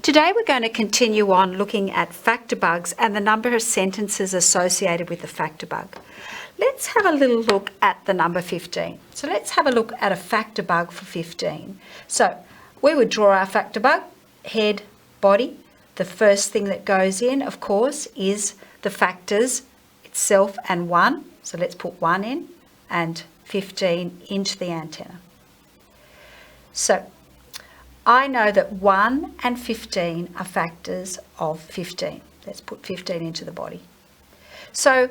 Today we're going to continue on looking at factor bugs and the number of sentences associated with the factor bug. Let's have a little look at the number 15. So let's have a look at a factor bug for 15. So we would draw our factor bug, head, body. The first thing that goes in, of course, is the factors itself and 1. So let's put 1 in and 15 into the antenna. So I know that 1 and 15 are factors of 15. Let's put 15 into the body. So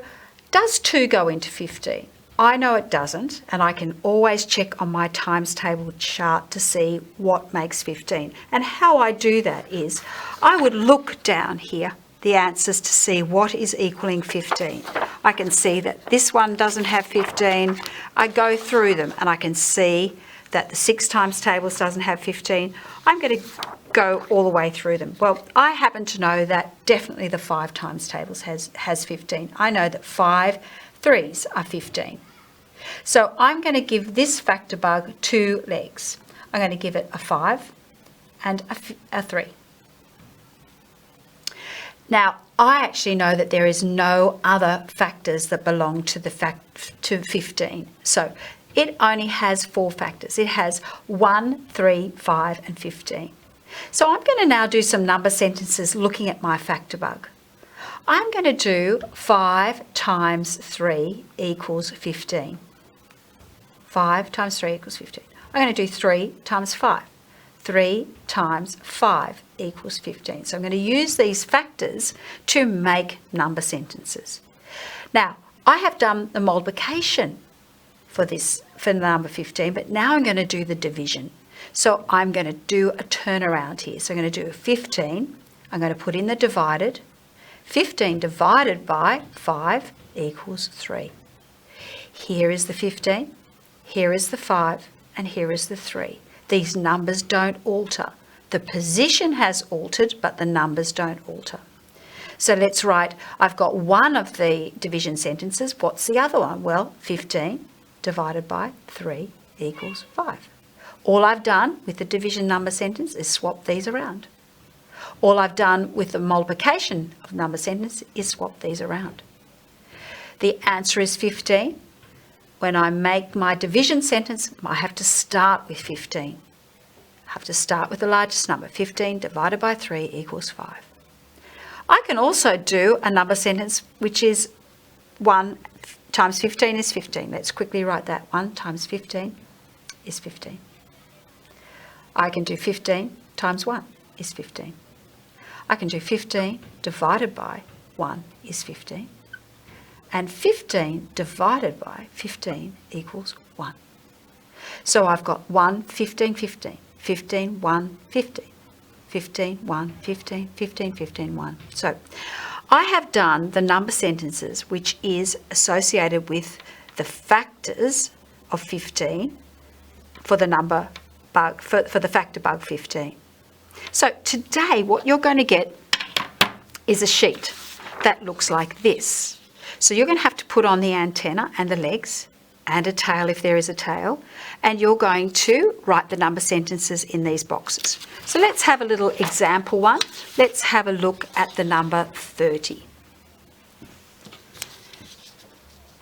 does 2 go into 15? I know it doesn't, and I can always check on my times table chart to see what makes 15. And how I do that is I would look down here, the answers, to see what is equaling 15. I can see that this one doesn't have 15. I go through them and I can see that the 6 times tables doesn't have 15. I'm going to go all the way through them. Well, I happen to know that definitely the 5 times tables has 15. I know that 5 3s are 15. So I'm going to give this factor bug 2 legs. I'm going to give it a 5 and a 3. Now, I actually know that there is no other factors that belong to 15. So it only has 4 factors. It has 1, 3, 5 and 15. So I'm going to now do some number sentences looking at my factor bug. I'm going to do 5 times 3 equals 15. 5 times 3 equals 15. I'm going to do 3 times 5. 3 times 5 equals 15. So I'm going to use these factors to make number sentences. Now, I have done the multiplication for the number 15, but now I'm going to do the division. So I'm going to do a turnaround here. So I'm going to do a 15. I'm going to put in the divided. 15 divided by 5 equals 3. Here is the 15, here is the 5, and here is the 3. These numbers don't alter. The position has altered, but the numbers don't alter. So let's write, I've got one of the division sentences. What's the other one? Well, 15 divided by 3 equals 5. All I've done with the division number sentence is swap these around. All I've done with the multiplication of number sentence is swap these around. The answer is 15. When I make my division sentence, I have to start with 15. I have to start with the largest number. 15 divided by 3 equals 5. I can also do a number sentence which is 1 times 15 is 15. Let's quickly write that. 1 times 15 is 15. I can do 15 times 1 is 15. I can do 15 divided by 1 is 15. And 15 divided by 15 equals 1. So I've got 1, 15, 15, 15, 1, 15, 15, 1, 15, 15, 15, 1. So I have done the number sentences which is associated with the factors of 15 for the number bug, for the factor bug 15. So today what you're going to get is a sheet that looks like this. So you're going to have to put on the antenna and the legs and a tail if there is a tail, and you're going to write the number sentences in these boxes. So let's have a little example one. Let's have a look at the number 30.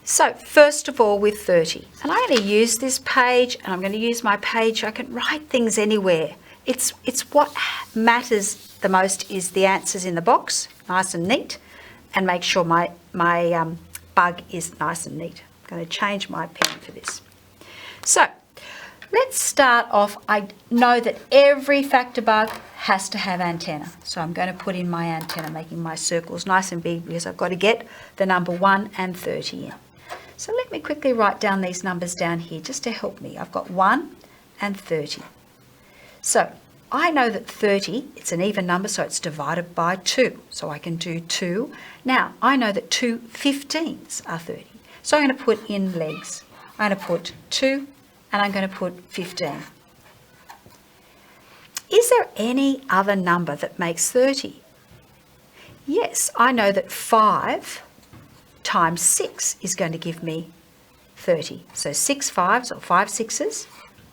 So first of all with 30, and I'm going to use this page, and I'm going to use my page. I can write things anywhere. It's what matters the most is the answers in the box, nice and neat, and make sure my bug is nice and neat. I'm going to change my pen for this. So let's start off. I know that every factor bug has to have antenna. So I'm going to put in my antenna, making my circles nice and big because I've got to get the number 1 and 30 in. So let me quickly write down these numbers down here just to help me. I've got 1 and 30. So I know that 30, it's an even number, so it's divided by 2. So I can do 2. Now, I know that 2 15s are 30. So I'm going to put in legs. I'm going to put 2 and I'm going to put 15. Is there any other number that makes 30? Yes, I know that 5 times 6 is going to give me 30. So 6 5s or 5 6s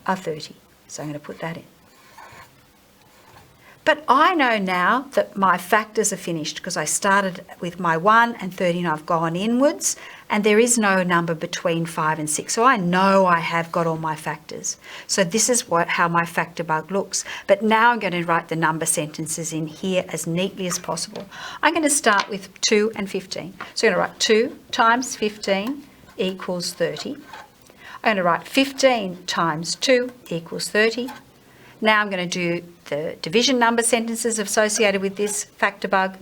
are 30. So I'm going to put that in. But I know now that my factors are finished because I started with my 1 and 30 and I've gone inwards, and there is no number between 5 and 6. So I know I have got all my factors. So this is how my factor bug looks. But now I'm going to write the number sentences in here as neatly as possible. I'm going to start with 2 and 15. So I'm going to write 2 times 15 equals 30. I'm going to write 15 times 2 equals 30. Now I'm going to do the division number sentences associated with this factor bug.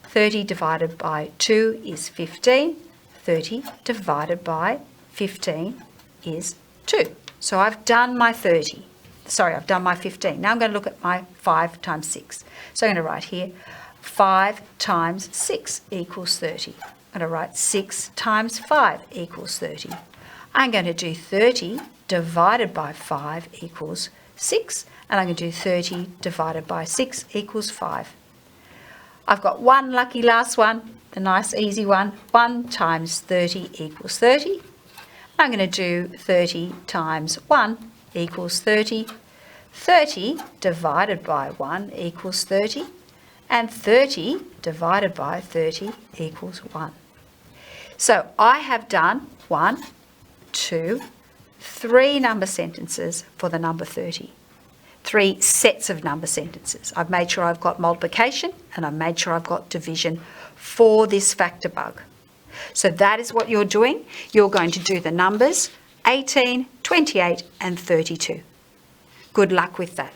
30 divided by 2 is 15. 30 divided by 15 is 2. So I've done my 30. Sorry, I've done my 15. Now I'm going to look at my 5 times 6. So I'm going to write here 5 times 6 equals 30. I'm going to write 6 times 5 equals 30. I'm going to do 30 divided by 5 equals 6, and I'm going to do 30 divided by 6 equals 5. I've got one lucky last one, the nice easy one. 1 times 30 equals 30. I'm going to do 30 times 1 equals 30. 30 divided by 1 equals 30. And 30 divided by 30 equals 1. So I have done 1, 2, 3 number sentences for the number 30. 3 sets of number sentences. I've made sure I've got multiplication and I've made sure I've got division for this factor bug. So that is what you're doing. You're going to do the numbers 18, 28 and 32. Good luck with that.